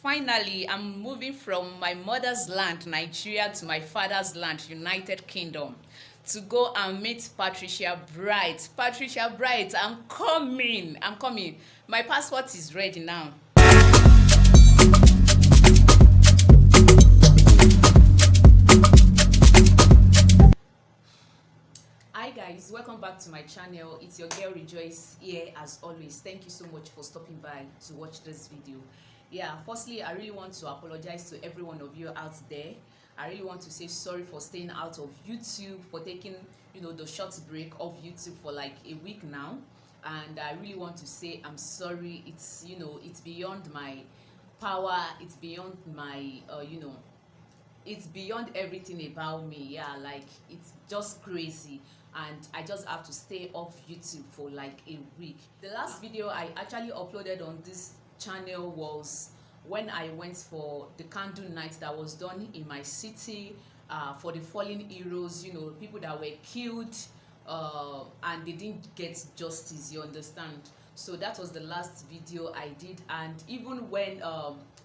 Finally, I'm moving from my mother's land, Nigeria, to my father's land, United Kingdom, to go and meet Patricia Bright. Patricia Bright, I'm coming. I'm coming. My passport is ready now. Hi guys, welcome back to my channel. It's your girl Rejoice here as always. Thank you so much for stopping by to watch this video. Yeah, firstly, I really want to apologize to every one of you out there. I really want to say sorry for staying out of YouTube, for taking the short break of YouTube for like a week now. And I really want to say I'm sorry. It's beyond my power. It's beyond my it's beyond everything about me. Yeah, like it's just crazy, and I just have to stay off YouTube for like a week. The last video I actually uploaded on this channel was when I went for the candle night that was done in my city, for the fallen heroes, people that were killed, and they didn't get justice, you understand. So that was the last video I did. And even when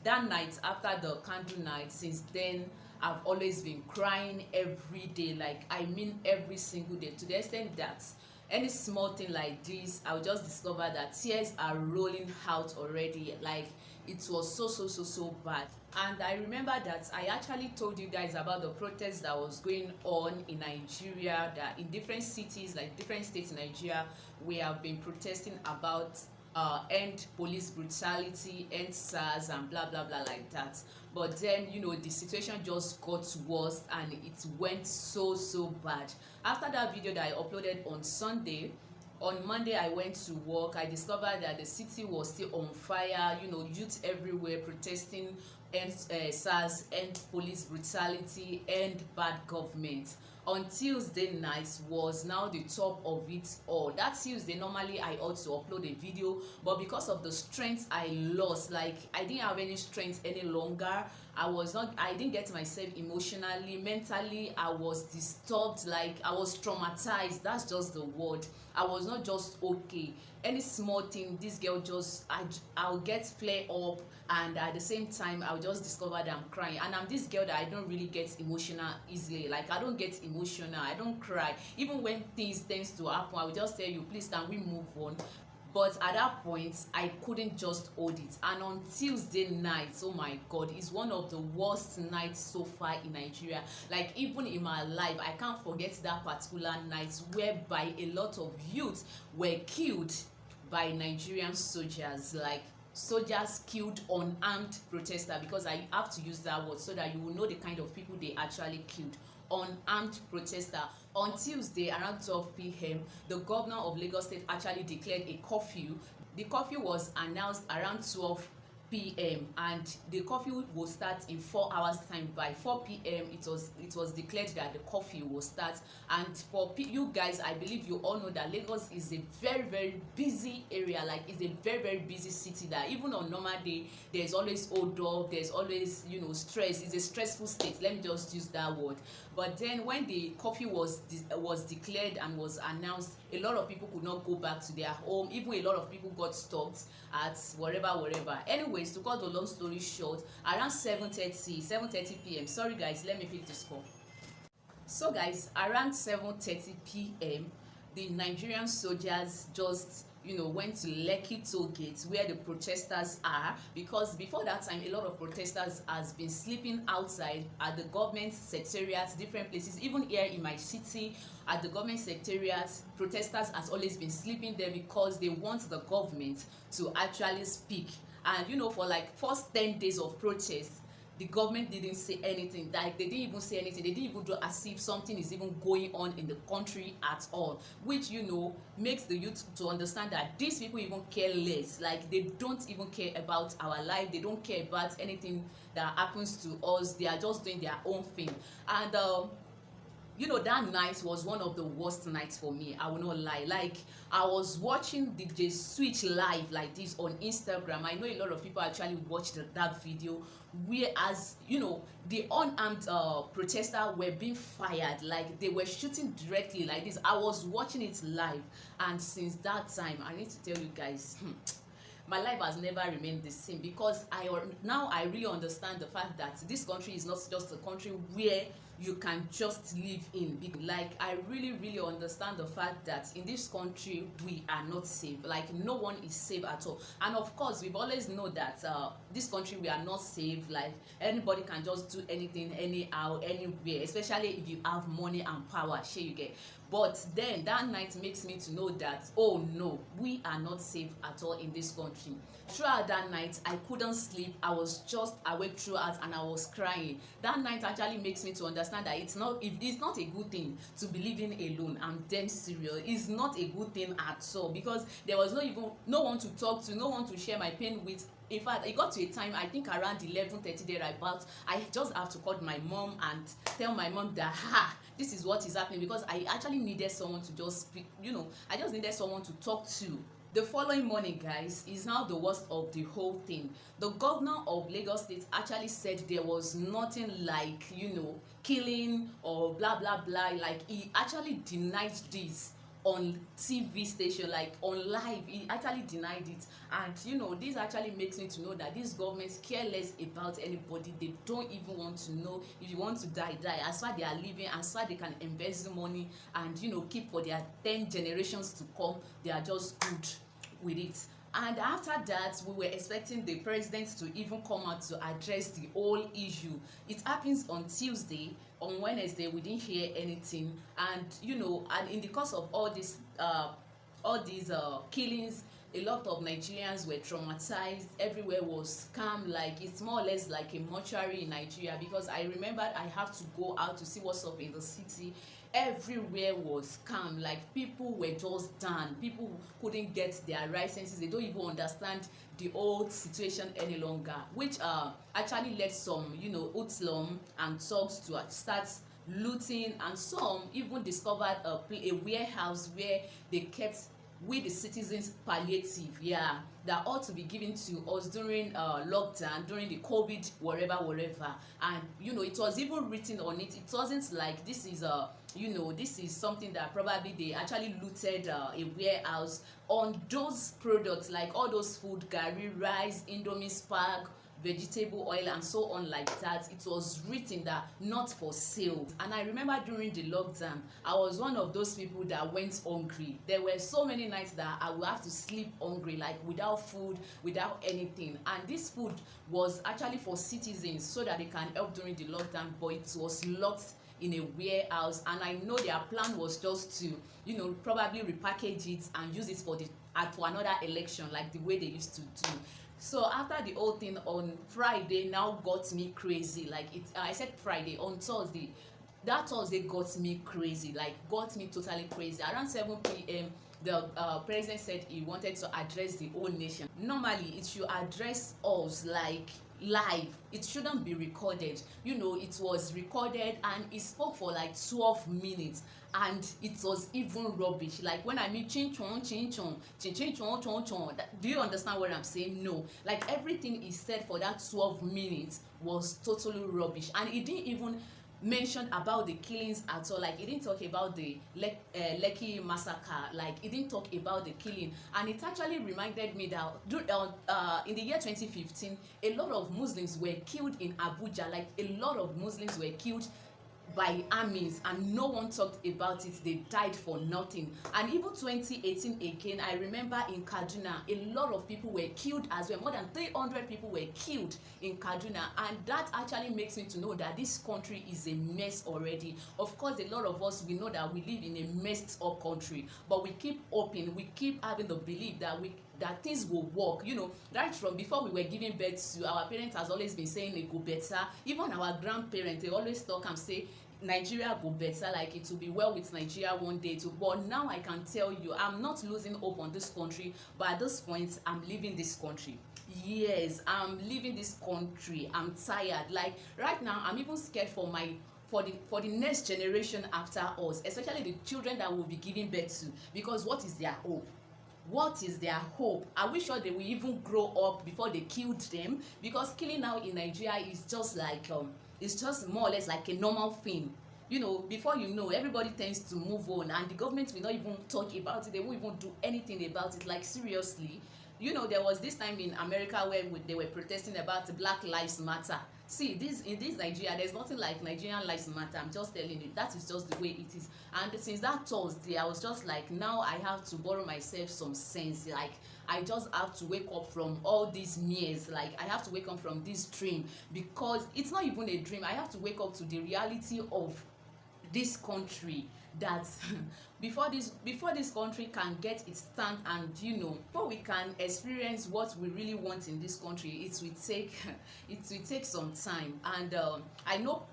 that night, after the candle night, since then I've always been crying every day, like I mean every single day, to the extent that any small thing like this, I'll just discover that tears are rolling out already. Like it was so bad. And I remember that I actually told you guys about the protest that was going on in Nigeria, that in different cities, like different states in Nigeria, we have been protesting about end police brutality, end SARS, and blah blah blah like that. But then the situation just got worse, and it went so bad. After that video that I uploaded on Sunday, on Monday I went to work. I discovered that the city was still on fire. Youth everywhere protesting end SARS, end police brutality, end bad government. On Tuesday night was now the top of it all. That Tuesday normally I ought to upload a video, but because of the strength I lost, like I didn't have any strength any longer. I didn't get myself emotionally, mentally. I was disturbed, like I was traumatized. That's just the word. I was not just okay. Any small thing, this girl I'll get flare up, and at the same time I'll just discover that I'm crying. And I'm this girl that I don't really get emotional easily. Like I don't get emotional, I don't cry. Even when things tends to happen, I will just tell you, please can we move on. But at that point I couldn't just hold it. And on Tuesday night, oh my god, it's one of the worst nights so far in Nigeria. Like even in my life I can't forget that particular night whereby a lot of youths were killed by Nigerian soldiers. Like soldiers killed unarmed protesters, because I have to use that word so that you will know the kind of people they actually killed. Unarmed protester. On Tuesday around 12 p.m, the governor of Lagos State actually declared a curfew. The curfew was announced around 12 p.m. and the curfew will start in 4 hours time. By 4 p.m. it was declared that the curfew will start. And for you guys, I believe you all know that Lagos is a very busy area. Like it's a very busy city, that even on normal day there's always odor, there's always stress. It's a stressful state, let me just use that word. But then when the curfew was declared and was announced, a lot of people could not go back to their home. Even a lot of people got stuck at wherever. Anyways, to cut the long story short, around 7:30 p.m, sorry guys, let me pick this call. So guys, around 7:30 p.m, the Nigerian soldiers just went to Lekki toll gate where the protesters are, because before that time a lot of protesters has been sleeping outside at the government secretariat, different places. Even here in my city at the government secretariat, protesters has always been sleeping there because they want the government to actually speak. And for like first 10 days of protest, the government didn't say anything. Like they didn't even say anything. They didn't even do as if something is even going on in the country at all, which makes the youth to understand that these people even care less. Like they don't even care about our life. They don't care about anything that happens to us. They are just doing their own thing. And that night was one of the worst nights for me. I will not lie. Like I was watching DJ Switch live like this on Instagram. I know a lot of people actually watched that video, whereas the unarmed protesters were being fired. Like they were shooting directly like this. I was watching it live, and since that time I need to tell you guys, my life has never remained the same, because now I really understand the fact that this country is not just a country where you can just live in. Like, I really understand the fact that in this country we are not safe. Like, no one is safe at all. And of course, we've always known that this country we are not safe. Like, anybody can just do anything anyhow, anywhere, especially if you have money and power, shey you get. But then that night makes me to know that, oh no, we are not safe at all in this country. Throughout that night, I couldn't sleep. I was just awake throughout and I was crying. That night actually makes me to understand that it's not a good thing to be living alone. I'm damn serious. It's not a good thing at all, because there was no one to talk to, no one to share my pain with. In fact, it got to a time, I think around 11:30 thereabout, I just have to call my mom and tell my mom that this is what is happening, because I actually needed someone to just speak, I just needed someone to talk to. The following morning, guys, is now the worst of the whole thing. The governor of Lagos State actually said there was nothing like, killing or blah blah blah. Like, he actually denied this on TV station, like on live. He actually denied it. And this actually makes me to know that these governments care less about anybody. They don't even want to know. If you want to die, as far they are living, as far they can invest the money and keep for their 10 generations to come, they are just good with it. And after that, we were expecting the president to even come out to address the whole issue. It happens on Tuesday. On Wednesday, we didn't hear anything. And and in the course of all these killings, a lot of Nigerians were traumatized. Everywhere was calm. Like, it's more or less like a mortuary in Nigeria, because I remembered I have to go out to see what's up in the city. Everywhere was calm. Like, people were just done. People couldn't get their right senses. They don't even understand the old situation any longer, which actually led some hoodlum and thugs to start looting, and some even discovered a warehouse where they kept the citizens palliative, that ought to be given to us during lockdown, during the COVID whatever. And it was even written on it. It wasn't like this is this is something that probably they actually looted a warehouse. On those products, like all those food, garri, rice, indomie, spark, vegetable oil and so on like that, it was written that not for sale. And I remember during the lockdown, I was one of those people that went hungry. There were so many nights that I would have to sleep hungry, like without food, without anything. And this food was actually for citizens so that they can help during the lockdown, but it was locked in a warehouse. And I know their plan was just to probably repackage it and use it for another election, like the way they used to do. So after the whole thing on Friday now got me crazy. Like, I said Friday, on Thursday, that Thursday got me crazy, like got me totally crazy. Around 7 p.m. the president said he wanted to address the whole nation. Normally it should address us like live. It shouldn't be recorded. It was recorded and he spoke for like 12 minutes. And it was even rubbish. Like, when I mean chin chon, do you understand what I'm saying? No. Like, everything he said for that 12 minutes was totally rubbish. And he didn't even mention about the killings at all. Like, he didn't talk about the Lekki massacre. Like, he didn't talk about the killing. And it actually reminded me that in the year 2015, a lot of Muslims were killed in Abuja. Like, a lot of Muslims were killed by armies and no one talked about it. They died for nothing. And even 2018 again, I remember in Kaduna, a lot of people were killed as well. More than 300 people were killed in Kaduna. And that actually makes me to know that this country is a mess already. Of course, a lot of us, we know that we live in a messed up country, but we keep hoping, we keep having the belief that things will work. Right from before we were giving birth to, our parents has always been saying it go better. Even our grandparents, they always talk and say Nigeria go better, like it will be well with Nigeria one day too. But now I can tell you, I'm not losing hope on this country, but at this point I'm leaving this country. Yes, I'm leaving this country. I'm tired. Like, right now I'm even scared for the next generation after us, especially the children that will be giving birth to, because what is their hope? What is their hope? Are we sure they will even grow up before they killed them? Because killing now in Nigeria is just like it's just more or less like a normal thing. Before everybody tends to move on, and the government will not even talk about it. They won't even do anything about it. Like, seriously, You know, there was this time in America where they were protesting about Black Lives Matter. See, this in this Nigeria, there's nothing like Nigerian lives matter. I'm just telling you, that is just the way it is. And since that Thursday, I was just like, now I have to borrow myself some sense. Like, I just have to wake up from all these meals. Like, I have to wake up from this dream, because it's not even a dream. I have to wake up to the reality of this country, that before this country can get its stand, and you know, before we can experience what we really want in this country, it will take it will take some time. And I know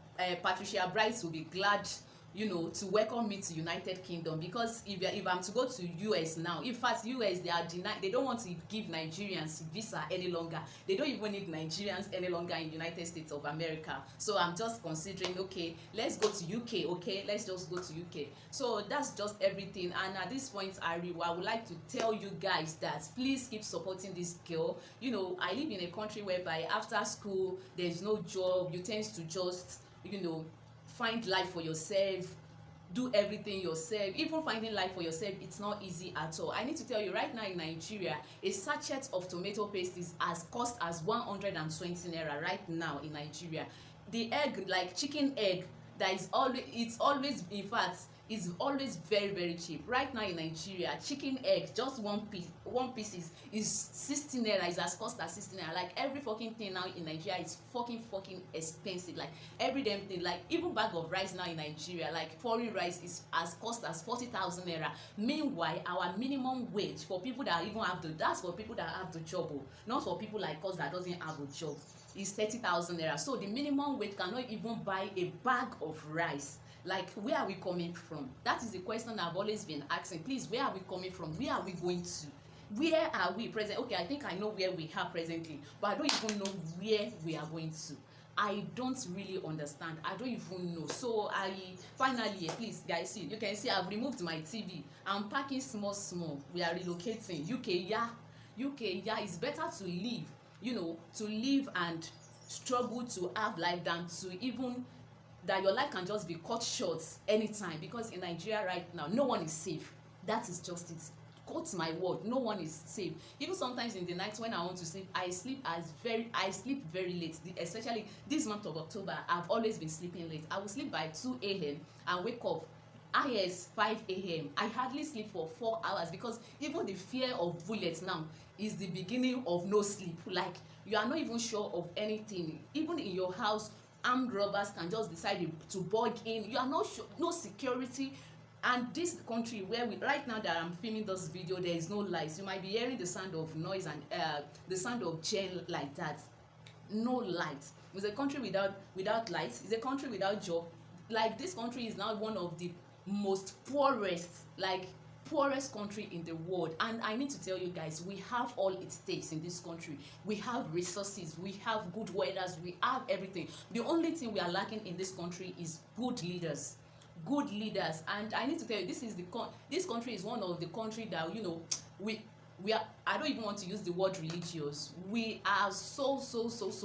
Patricia Bright will be glad, you know, to welcome me to United Kingdom, because if I'm to go to US now, in fact US, they don't want to give Nigerians visa any longer. They don't even need Nigerians any longer in United States of America. So I'm just considering, okay, let's go to UK. Okay, let's just go to UK. So that's just everything. And at this point, I would like to tell you guys that please keep supporting this girl. You know, I live in a country whereby after school there's no job. You tend to just, you know, find life for yourself, do everything yourself. Even finding life for yourself, it's not easy at all. I need to tell you, right now in Nigeria, a sachet of tomato paste is as cost as 120 naira right now in Nigeria. The egg, like chicken egg, that is always, it's always, in fact, it's always very, very cheap. Right now in Nigeria, chicken egg, just one piece is 60 naira, is as cost as 60 naira. Like, every fucking thing now in Nigeria is fucking expensive. Like, every damn thing. Like, even bag of rice now in Nigeria, like foreign rice, is as cost as 40,000 naira. Meanwhile, our minimum wage for people that even have that's for people that have the job, not for people like us that doesn't have a job, is 30,000 naira. So the minimum wage cannot even buy a bag of rice. Like, where are we coming from? That is the question I've always been asking. Please, where are we coming from? Where are we going to? Where are we present? Okay, I think I know where we are presently, but I don't even know where we are going to. I don't really understand. I don't even know. So I finally, please guys, see, you can see I've removed my TV. I'm packing small. We are relocating. UK, yeah, it's better to live, you know, to live and struggle to have life than to even that your life can just be cut short anytime. Because in Nigeria right now, no one is safe. That is just it. Quote my word, no one is safe. Even sometimes in the night when I want to sleep, I sleep very late. Especially this month of October, I've always been sleeping late. I will sleep by 2 a.m. and wake up IS 5 a.m. I hardly sleep for 4 hours, because even the fear of bullets now is the beginning of no sleep. Like, you are not even sure of anything. Even in your house, armed robbers can just decide to bug in. You are not sure, no security. And this country where we right now that I'm filming this video, there is no lights. You might be hearing the sound of noise and the sound of chain like that. No lights. It's a country without lights. It's a country without job. Like, this country is now one of the most poorest country in the world. And I need to tell you guys, we have all it takes in this country. We have resources, we have good weathers, we have everything. The only thing we are lacking in this country is good leaders. And I need to tell you, this country is one of the country that, you know, we are, I don't even want to use the word religious. We are so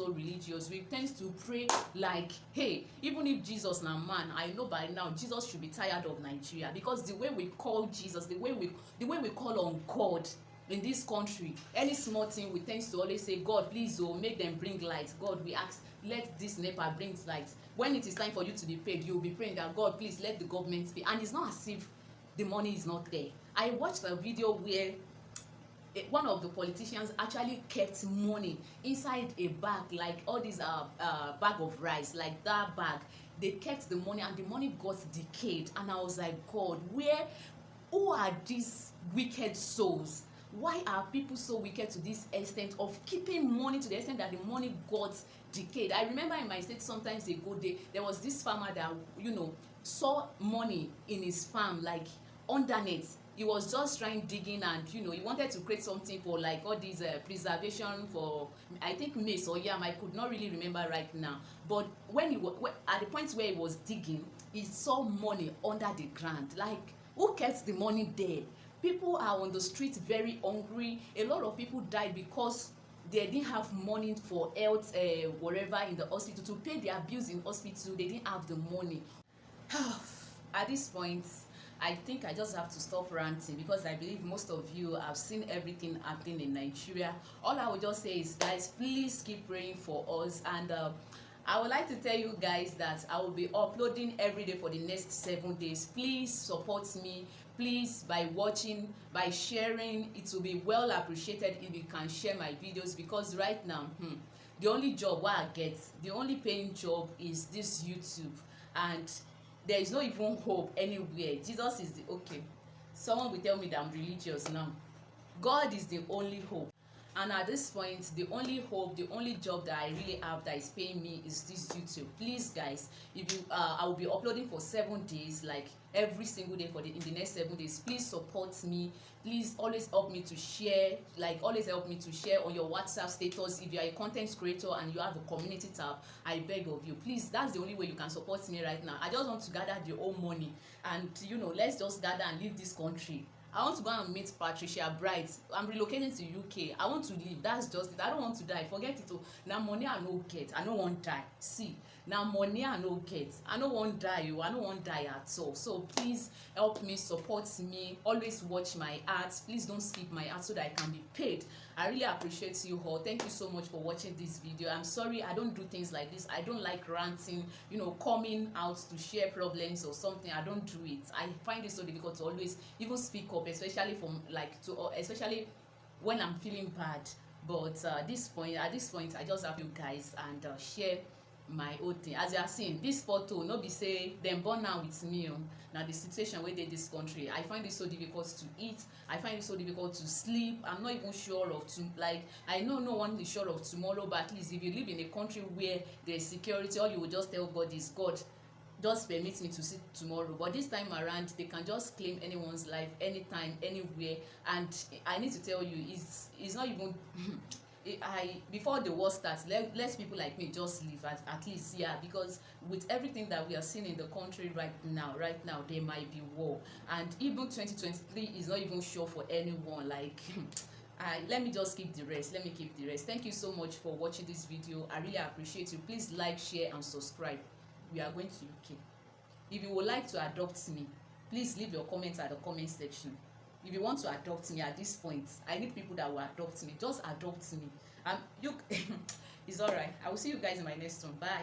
religious. We tend to pray like, hey, even if Jesus na man, I know by now Jesus should be tired of Nigeria, because the way we call Jesus, the way we call on God in this country, any small thing we tend to always say, God, please, oh, make them bring light. God, we ask, let this NEPA bring light. When it is time for you to be paid, you'll be praying that, God, please let the government pay. And it's not as if the money is not there. I watched a video where one of the politicians actually kept money inside a bag, like all these bag of rice, like that bag. They kept the money, and the money got decayed. And I was like, God, who are these wicked souls? Why are people so wicked to this extent of keeping money to the extent that the money got decayed? I remember in my state sometimes ago, there was this farmer that, you know, saw money in his farm, like underneath. He was just digging, and, you know, he wanted to create something for like all these preservation for, I think, maize or yam. I could not really remember right now. But when at the point where he was digging, he saw money under the ground. Like, who kept the money there? People are on the street very hungry. A lot of people died because they didn't have money for health, whatever, in the hospital, to pay their bills in hospital. They didn't have the money. At this point, I think I just have to stop ranting because I believe most of you have seen everything happening in Nigeria. All I would just say is, guys, please keep praying for us. And I would like to tell you guys that I will be uploading every day for the next 7 days. Please support me. Please, by watching, by sharing, it will be well appreciated if you can share my videos, because right now, the only job I get, the only paying job is this YouTube, and there is no even hope anywhere. Jesus is the okay. Someone will tell me that I'm religious now. God is the only hope. And at this point, the only hope, the only job that I really have that is paying me is this YouTube. Please, guys, if you I will be uploading for 7 days, like every single day in the next 7 days. Please support me. Please always help me to share, like always help me to share on your WhatsApp status. If you are a content creator and you have a community tab, I beg of you, please, that's the only way you can support me right now. I just want to gather the whole money, and let's just gather and leave this country. I want to go and meet Patricia bright. I'm relocating to UK. I want to leave. That's just it. I don't want to die. Forget it. Now money I no get. I no want die. See, now money I no get. I no want die. I no want die at all. So please help me, support me. Always watch my ads. Please don't skip my ads so that I can be paid. I really appreciate you all. Thank you so much for watching this video. I'm sorry I don't do things like this. I don't like ranting, coming out to share problems or something. I don't do it. I find it so difficult to always even speak up, especially especially when I'm feeling bad. But at this point, I just have you guys and share my own thing. As you are seeing this photo, no be say dem born now with me. Now the situation wey dey this country, I find it so difficult to eat. I find it so difficult to sleep. I'm not even sure of I know no one is sure of tomorrow, but at least if you live in a country where there's security, all you will just tell God is, God, just permit me to see tomorrow. But this time around, they can just claim anyone's life anytime, anywhere. And I need to tell you, it's not even before the war starts, let people like me just leave at least, yeah, because with everything that we are seeing in the country right now, there might be war. And even 2023 is not even sure for anyone. Like let me just keep the rest. Thank you so much for watching this video. I really appreciate you. Please like, share and subscribe. We are going to UK. If you would like to adopt me, please leave your comments at the comment section. If you want to adopt me at this point, I need people that will adopt me. Just adopt me. It's all right. I will see you guys in my next one. Bye.